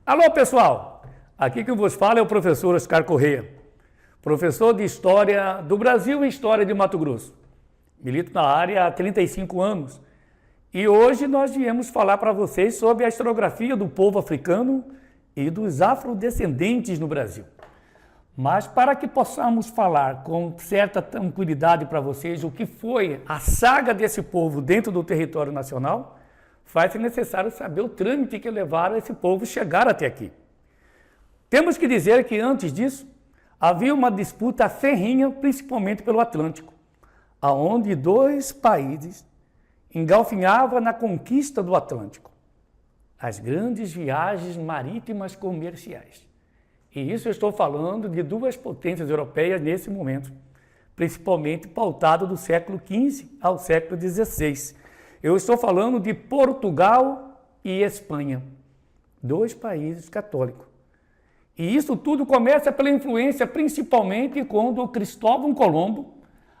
Alô, pessoal! Aqui quem vos fala é o professor Oscar Correia, professor de História do Brasil e História de Mato Grosso. Milito na área há 35 anos e hoje nós viemos falar para vocês sobre a historiografia do povo africano e dos afrodescendentes no Brasil. Mas para que possamos falar com certa tranquilidade para vocês o que foi a saga desse povo dentro do território nacional, faz-se necessário saber o trâmite que levaram esse povo chegar até aqui. Temos que dizer que antes disso, havia uma disputa ferrenha, principalmente pelo Atlântico, aonde dois países engalfinhavam na conquista do Atlântico, as grandes viagens marítimas comerciais. E isso eu estou falando de duas potências europeias nesse momento, principalmente pautado do século XV ao século XVI. Eu estou falando de Portugal e Espanha, dois países católicos. E isso tudo começa pela influência, principalmente quando Cristóvão Colombo,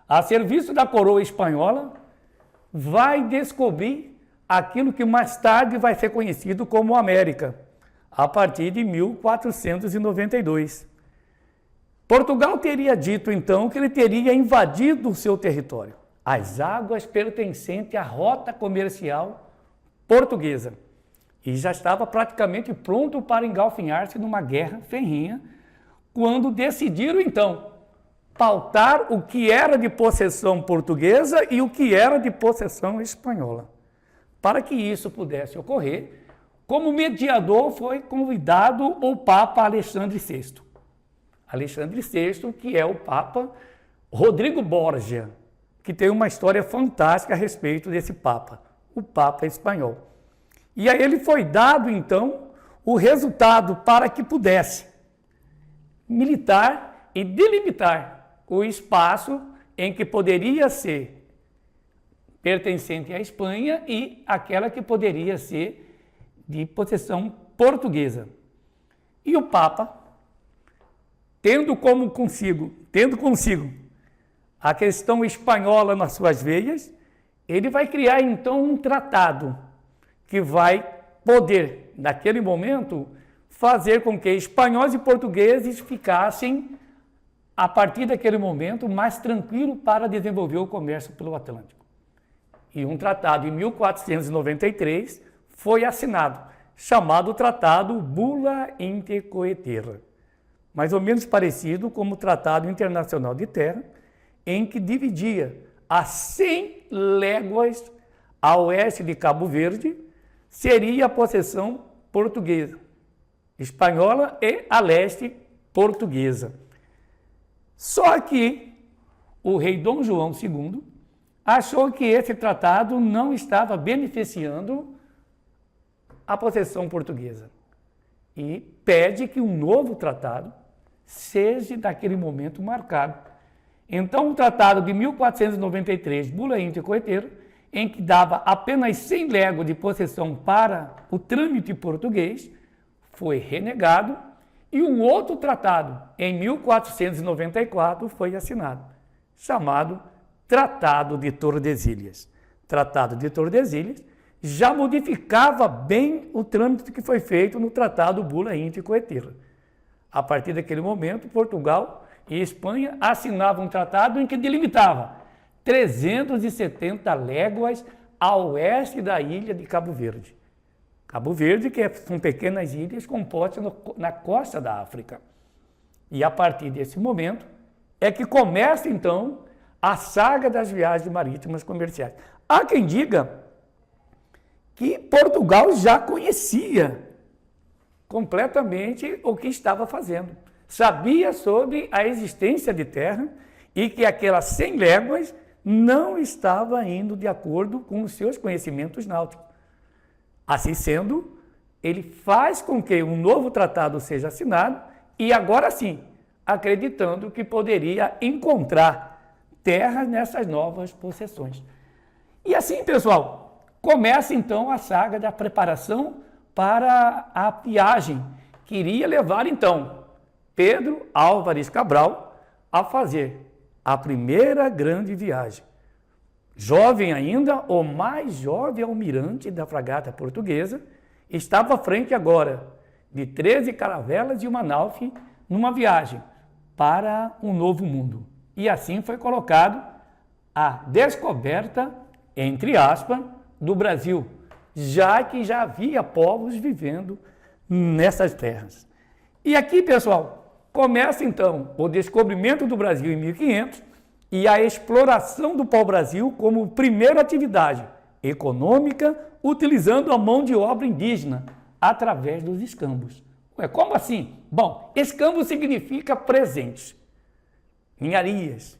a serviço da coroa espanhola, vai descobrir aquilo que mais tarde vai ser conhecido como América, a partir de 1492. Portugal teria dito, então, que ele teria invadido o seu território, as águas pertencentes à rota comercial portuguesa, e já estava praticamente pronto para engalfinhar-se numa guerra ferrenha, quando decidiram, então, pautar o que era de possessão portuguesa e o que era de possessão espanhola. Para que isso pudesse ocorrer, como mediador foi convidado o Papa Alexandre VI. Alexandre VI, que é o Papa Rodrigo Borgia, que tem uma história fantástica a respeito desse Papa, o Papa espanhol. E a ele foi dado, então, o resultado para que pudesse militar e delimitar o espaço em que poderia ser pertencente à Espanha e aquela que poderia ser de possessão portuguesa. E o Papa, tendo consigo a questão espanhola nas suas veias, ele vai criar então um tratado que vai poder, naquele momento, fazer com que espanhóis e portugueses ficassem, a partir daquele momento, mais tranquilos para desenvolver o comércio pelo Atlântico. E um tratado em 1493 foi assinado, chamado Tratado Bula Intercoetera, mais ou menos parecido como o Tratado Internacional de Terra, em que dividia a 100 léguas a oeste de Cabo Verde, seria a possessão portuguesa, espanhola e a leste portuguesa. Só que o rei Dom João II achou que esse tratado não estava beneficiando a possessão portuguesa e pede que um novo tratado seja naquele momento marcado. Então, o tratado de 1493, Bula Intercoetera, em que dava apenas 100 léguas de possessão para o trâmite português, foi renegado e um outro tratado, em 1494, foi assinado, chamado Tratado de Tordesilhas. Tratado de Tordesilhas já modificava bem o trâmite que foi feito no Tratado Bula Intercoetera. A partir daquele momento, Portugal e Espanha assinavam um tratado em que delimitava 370 léguas a oeste da ilha de Cabo Verde. Cabo Verde, que são pequenas ilhas compostas na costa da África. E a partir desse momento é que começa, então, a saga das viagens marítimas comerciais. Há quem diga que Portugal já conhecia completamente o que estava fazendo. Sabia sobre a existência de terra e que aquelas 100 léguas não estava indo de acordo com os seus conhecimentos náuticos. Assim sendo, ele faz com que um novo tratado seja assinado e agora sim, acreditando que poderia encontrar terras nessas novas possessões. E assim, pessoal, começa então a saga da preparação para a viagem que iria levar então Pedro Álvares Cabral a fazer a primeira grande viagem. Jovem ainda, o mais jovem almirante da fragata portuguesa, estava à frente agora de 13 caravelas e uma nauf numa viagem para um novo mundo. E assim foi colocado a descoberta, entre aspas, do Brasil, já que já havia povos vivendo nessas terras. E aqui, pessoal, começa então o descobrimento do Brasil em 1500 e a exploração do pau-brasil como primeira atividade econômica, utilizando a mão de obra indígena através dos escambos. Ué, como assim? Bom, escambo significa presentes, ninharias,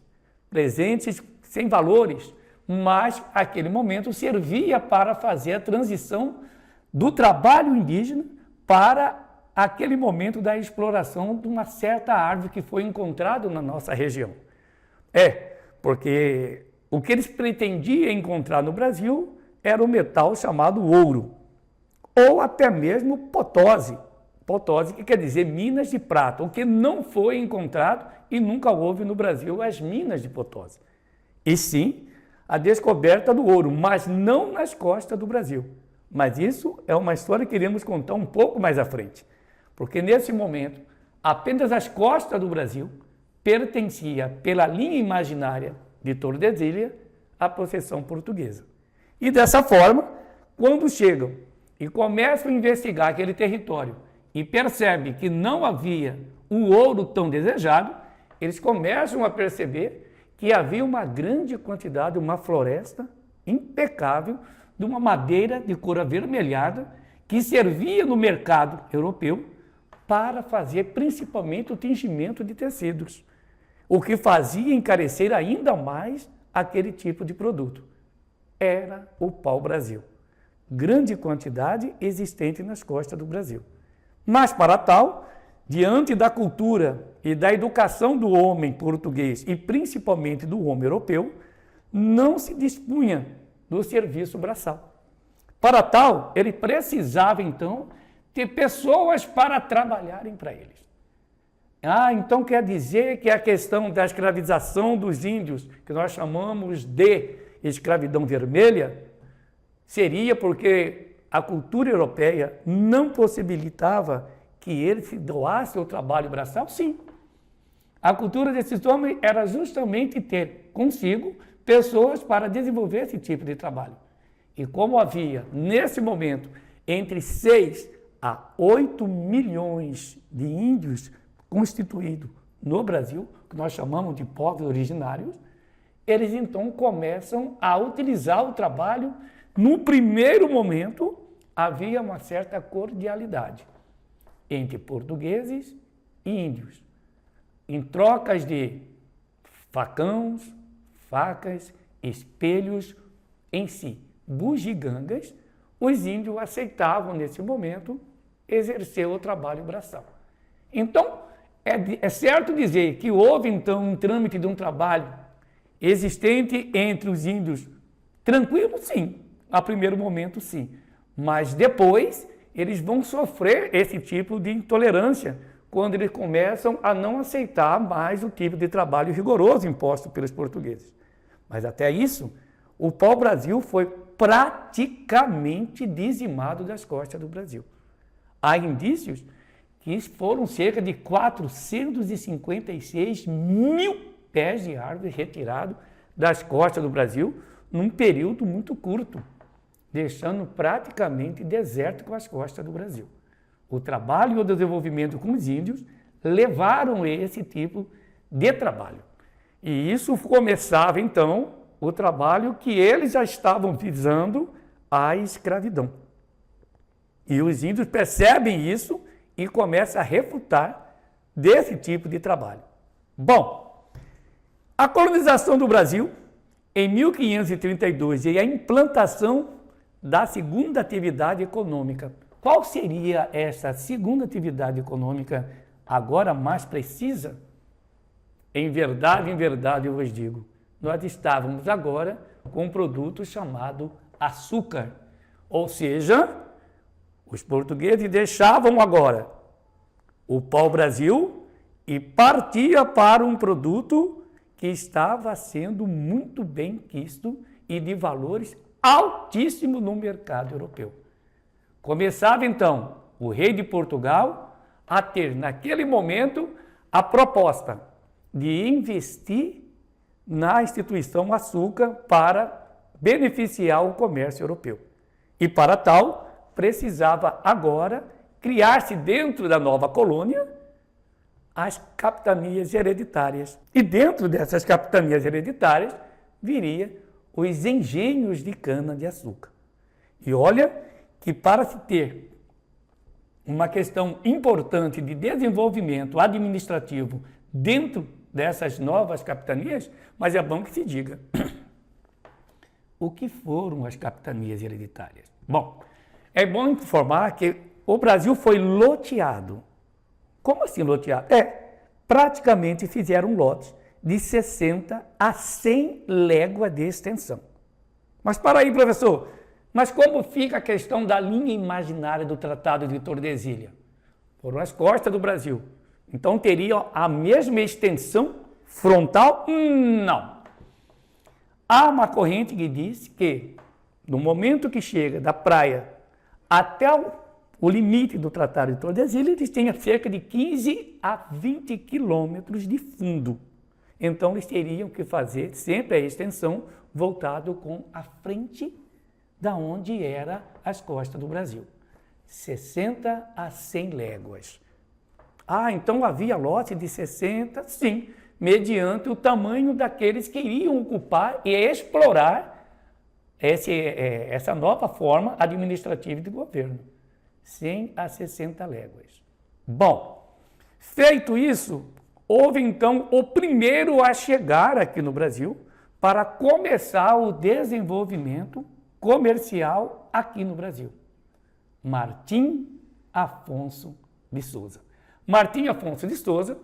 presentes sem valores, mas aquele momento servia para fazer a transição do trabalho indígena para aquele momento da exploração de uma certa árvore que foi encontrada na nossa região. Porque o que eles pretendiam encontrar no Brasil era o metal chamado ouro, ou até mesmo potose. Potose, que quer dizer minas de prata, o que não foi encontrado e nunca houve no Brasil as minas de Potose. E sim, a descoberta do ouro, mas não nas costas do Brasil. Mas isso é uma história que iremos contar um pouco mais à frente, porque nesse momento, apenas as costas do Brasil pertencia, pela linha imaginária de Tordesilhas, à possessão portuguesa. E dessa forma, quando chegam e começam a investigar aquele território e percebem que não havia o ouro tão desejado, eles começam a perceber que havia uma grande quantidade, uma floresta impecável, de uma madeira de cor avermelhada, que servia no mercado europeu para fazer principalmente o tingimento de tecidos, o que fazia encarecer ainda mais aquele tipo de produto. Era o pau-brasil. Grande quantidade existente nas costas do Brasil. Mas para tal, diante da cultura e da educação do homem português e principalmente do homem europeu, não se dispunha do serviço braçal. Para tal, ele precisava então ter pessoas para trabalharem para eles. Então quer dizer que a questão da escravização dos índios, que nós chamamos de escravidão vermelha, seria porque a cultura europeia não possibilitava que ele se doasse ao trabalho braçal? Sim. A cultura desses homens era justamente ter consigo pessoas para desenvolver esse tipo de trabalho. E como havia, nesse momento, entre 6 a 8 milhões de índios constituídos no Brasil, que nós chamamos de povos originários, eles então começam a utilizar o trabalho. No primeiro momento, havia uma certa cordialidade entre portugueses e índios, em trocas de facões, facas, espelhos, em si, bugigangas, os índios aceitavam, nesse momento, exercer o trabalho braçal. Então, é certo dizer que houve, então, um trâmite de um trabalho existente entre os índios tranquilo, sim, a primeiro momento, sim, mas depois eles vão sofrer esse tipo de intolerância quando eles começam a não aceitar mais o tipo de trabalho rigoroso imposto pelos portugueses. Mas até isso, o pau-brasil foi praticamente dizimado das costas do Brasil. Há indícios que foram cerca de 456 mil pés de árvore retirados das costas do Brasil num período muito curto, deixando praticamente desértico as costas do Brasil. O trabalho e o desenvolvimento com os índios levaram esse tipo de trabalho. E isso começava, então, o trabalho que eles já estavam visando, a escravidão. E os índios percebem isso e começam a refutar desse tipo de trabalho. Bom, a colonização do Brasil, em 1532, e a implantação da segunda atividade econômica. Qual seria essa segunda atividade econômica agora mais precisa? Em verdade, eu vos digo, nós estávamos agora com um produto chamado açúcar. Ou seja, os portugueses deixavam agora o pau-brasil e partia para um produto que estava sendo muito bem quisto e de valores altíssimos no mercado europeu. Começava então o rei de Portugal, a ter, naquele momento, a proposta de investir na instituição açúcar para beneficiar o comércio europeu. E para tal, precisava agora criar-se dentro da nova colônia as capitanias hereditárias. E dentro dessas capitanias hereditárias viria os engenhos de cana-de-açúcar. E olha que para se ter uma questão importante de desenvolvimento administrativo dentro dessas novas capitanias, mas é bom que se diga o que foram as capitanias hereditárias. Bom, é bom informar que o Brasil foi loteado. Como assim loteado? Praticamente fizeram lotes de 60 a 100 léguas de extensão. Mas para aí, professor, mas como fica a questão da linha imaginária do Tratado de Tordesilhas? Foram as costas do Brasil. Então teria a mesma extensão frontal? Não. Há uma corrente que diz que, no momento que chega da praia até o limite do Tratado de Tordesilhas, eles têm cerca de 15 a 20 quilômetros de fundo. Então, eles teriam que fazer sempre a extensão voltado com a frente da onde era as costas do Brasil. 60 a 100 léguas. Então havia lote de 60? Sim, mediante o tamanho daqueles que iriam ocupar e explorar essa nova forma administrativa de governo. 100 a 60 léguas. Bom, feito isso, houve então o primeiro a chegar aqui no Brasil para começar o desenvolvimento comercial aqui no Brasil. Martim Afonso de Souza. Martim Afonso de Souza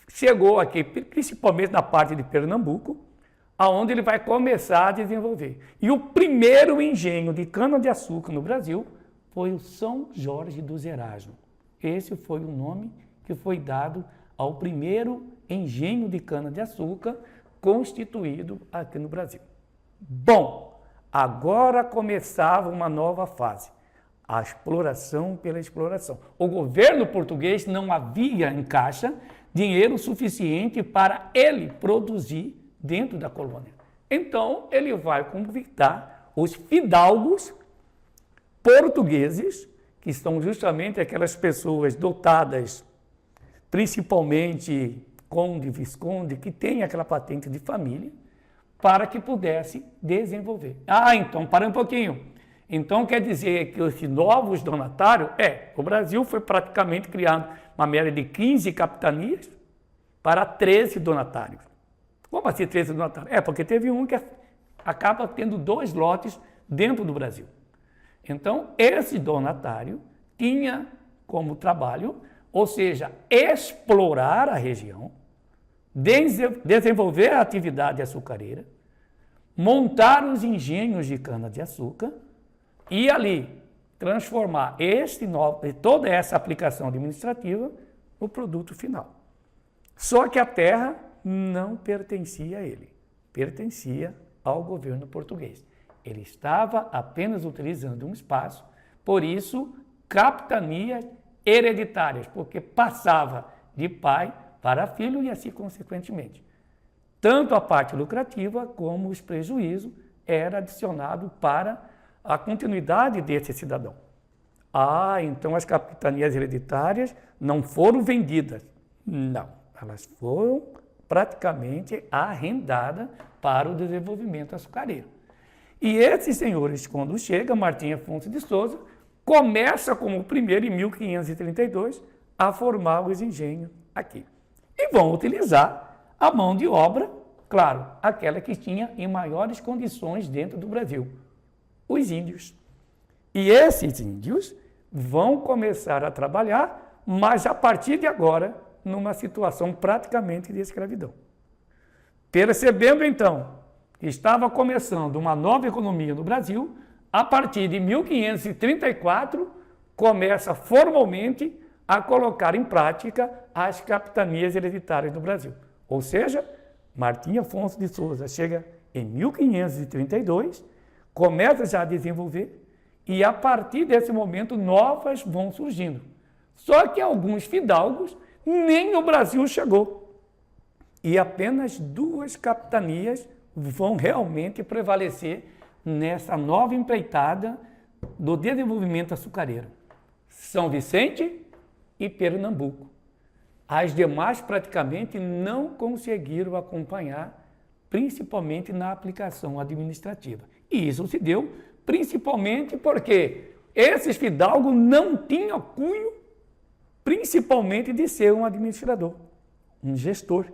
chegou aqui, principalmente na parte de Pernambuco, aonde ele vai começar a desenvolver. E o primeiro engenho de cana-de-açúcar no Brasil foi o São Jorge dos Erasmos. Esse foi o nome que foi dado ao primeiro engenho de cana-de-açúcar constituído aqui no Brasil. Bom, agora começava uma nova fase, a exploração pela exploração. O governo português não havia em caixa dinheiro suficiente para ele produzir dentro da colônia. Então, ele vai convidar os fidalgos portugueses, que são justamente aquelas pessoas dotadas, principalmente conde, visconde, que tem aquela patente de família, para que pudesse desenvolver. Então, para um pouquinho. Então, quer dizer que os novos donatários, o Brasil foi praticamente criado uma média de 15 capitanias para 13 donatários. Como assim 13 donatários? Porque teve um que acaba tendo 2 lotes dentro do Brasil. Então, esse donatário tinha como trabalho, ou seja, explorar a região, desenvolver a atividade açucareira, montar os engenhos de cana-de-açúcar e ali transformar toda essa aplicação administrativa no produto final. Só que a terra não pertencia a ele, pertencia ao governo português. Ele estava apenas utilizando um espaço, por isso, capitanias hereditárias, porque passava de pai para filho e assim consequentemente. Tanto a parte lucrativa como os prejuízos era adicionado para a continuidade desse cidadão. Então as capitanias hereditárias não foram vendidas. Não, elas foram praticamente arrendadas para o desenvolvimento açucareiro. E esses senhores, quando chega, Martim Afonso de Souza, começa como o primeiro, em 1532, a formar os engenhos aqui. E vão utilizar a mão de obra, claro, aquela que tinha em maiores condições dentro do Brasil, os índios. E esses índios vão começar a trabalhar, mas a partir de agora, numa situação praticamente de escravidão. Percebendo então que estava começando uma nova economia no Brasil, a partir de 1534, começa formalmente a colocar em prática as capitanias hereditárias no Brasil. Ou seja, Martim Afonso de Souza chega em 1532, começa já a desenvolver E a partir desse momento, novas vão surgindo. Só que alguns fidalgos nem no Brasil chegou. E apenas 2 capitanias vão realmente prevalecer nessa nova empreitada do desenvolvimento açucareiro. São Vicente e Pernambuco. As demais praticamente não conseguiram acompanhar, principalmente na aplicação administrativa. E isso se deu principalmente porque esses fidalgos não tinham cunho, principalmente de ser um administrador, um gestor,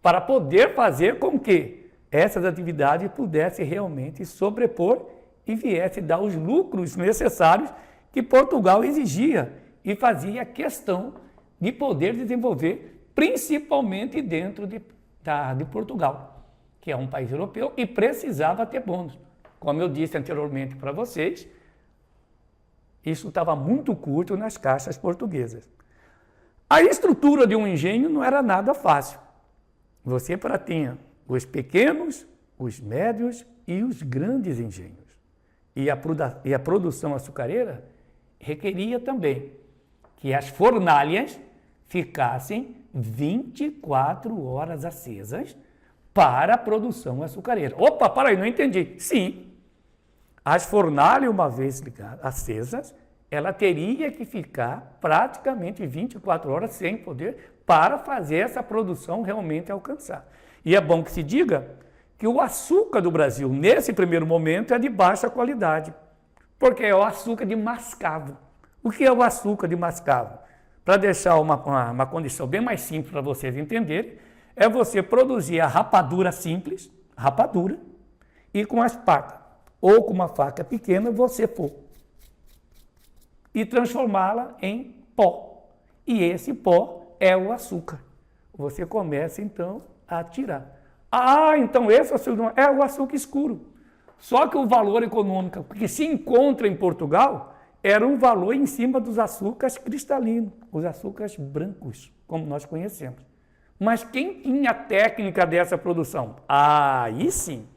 para poder fazer com que essas atividades pudessem realmente sobrepor e viesse dar os lucros necessários que Portugal exigia e fazia questão de poder desenvolver, principalmente dentro de Portugal, que é um país europeu e precisava ter bônus. Como eu disse anteriormente para vocês, isso estava muito curto nas caixas portuguesas. A estrutura de um engenho não era nada fácil. Você tinha os pequenos, os médios e os grandes engenhos. E a produção açucareira requeria também que as fornalhas ficassem 24 horas acesas para a produção açucareira. Opa, para aí, não entendi. Sim, as fornalhas, uma vez acesas, ela teria que ficar praticamente 24 horas sem poder para fazer essa produção realmente alcançar. E é bom que se diga que o açúcar do Brasil, nesse primeiro momento, é de baixa qualidade, porque é o açúcar de mascavo. O que é o açúcar de mascavo? Para deixar uma condição bem mais simples para vocês entenderem, é você produzir a rapadura simples, rapadura, e com as pacas, ou com uma faca pequena, você for e transformá-la em pó. E esse pó é o açúcar. Você começa, então, a tirar. Ah, então esse açúcar é o açúcar escuro. Só que o valor econômico que se encontra em Portugal era um valor em cima dos açúcares cristalinos, os açúcares brancos, como nós conhecemos. Mas quem tinha a técnica dessa produção? Aí sim,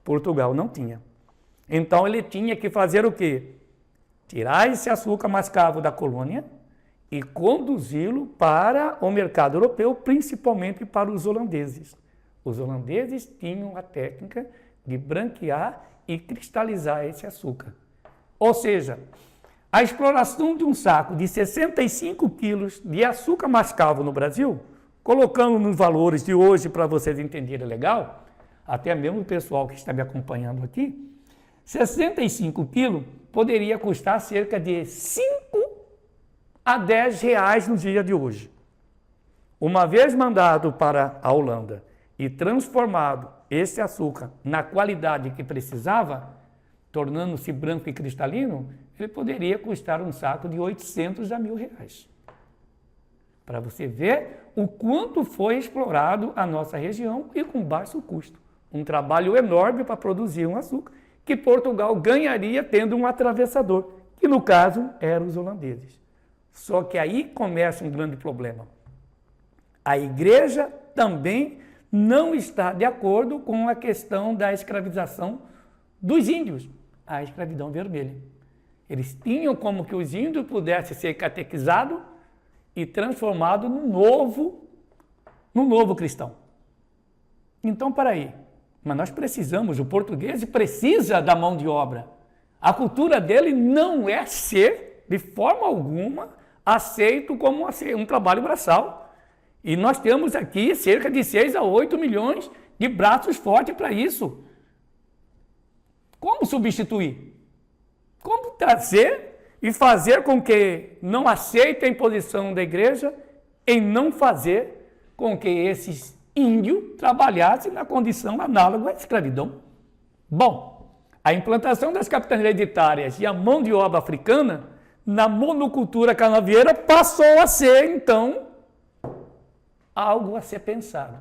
Portugal não tinha. Então ele tinha que fazer o quê? Tirar esse açúcar mascavo da colônia e conduzi-lo para o mercado europeu, principalmente para os holandeses. Os holandeses tinham a técnica de branquear e cristalizar esse açúcar. Ou seja, a exploração de um saco de 65 quilos de açúcar mascavo no Brasil, colocando nos valores de hoje para vocês entenderem legal, até mesmo o pessoal que está me acompanhando aqui, 65 quilos poderia custar cerca de 5 a 10 reais no dia de hoje. Uma vez mandado para a Holanda e transformado esse açúcar na qualidade que precisava, tornando-se branco e cristalino, ele poderia custar um saco de 800 a 1.000 reais. Para você ver o quanto foi explorado a nossa região e com baixo custo. Um trabalho enorme para produzir um açúcar que Portugal ganharia tendo um atravessador, que no caso eram os holandeses. Só que aí começa um grande problema. A igreja também não está de acordo com a questão da escravização dos índios, a escravidão vermelha. Eles tinham como que os índios pudessem ser catequizados e transformados no novo cristão. Então, para aí. Mas nós precisamos, o português precisa da mão de obra. A cultura dele não é ser, de forma alguma, aceito como um trabalho braçal. E nós temos aqui cerca de 6 a 8 milhões de braços fortes para isso. Como substituir? Como trazer e fazer com que não aceite a imposição da igreja em não fazer com que esses índios trabalhassem na condição análoga à escravidão? Bom, a implantação das capitanias hereditárias e a mão de obra africana na monocultura canavieira passou a ser, então, algo a ser pensado.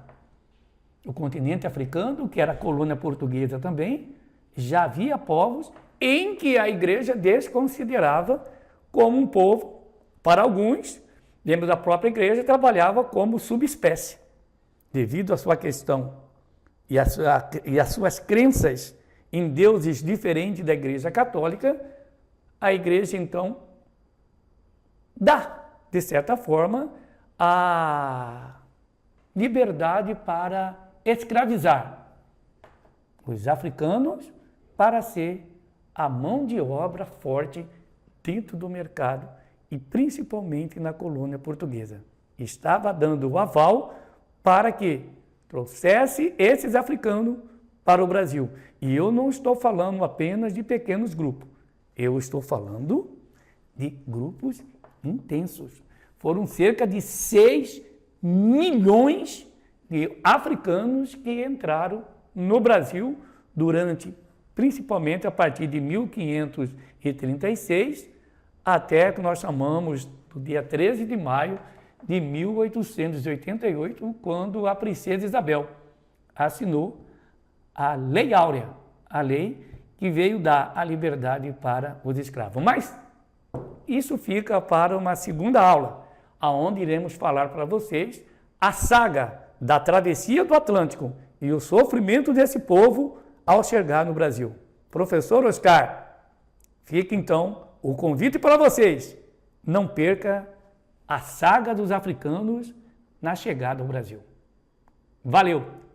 O continente africano, que era colônia portuguesa também, já havia povos em que a igreja desconsiderava como um povo, para alguns, membros da própria igreja, trabalhava como subespécie, devido à sua questão e às suas crenças em deuses diferentes da igreja católica. a igreja então dá, de certa forma, a liberdade para escravizar os africanos para ser a mão de obra forte dentro do mercado e principalmente na colônia portuguesa. Estava dando o aval para que trouxesse esses africanos para o Brasil. E eu não estou falando apenas de pequenos grupos, eu estou falando de grupos intensos. Foram cerca de 6 milhões de africanos que entraram no Brasil durante, principalmente a partir de 1536, até que nós chamamos do dia 13 de maio de 1888, quando a princesa Isabel assinou a Lei Áurea, a lei que veio dar a liberdade para os escravos. Mas isso fica para uma segunda aula, aonde iremos falar para vocês a saga da travessia do Atlântico e o sofrimento desse povo ao chegar no Brasil. Professor Oscar, fica então o convite para vocês. Não perca a saga dos africanos na chegada ao Brasil. Valeu!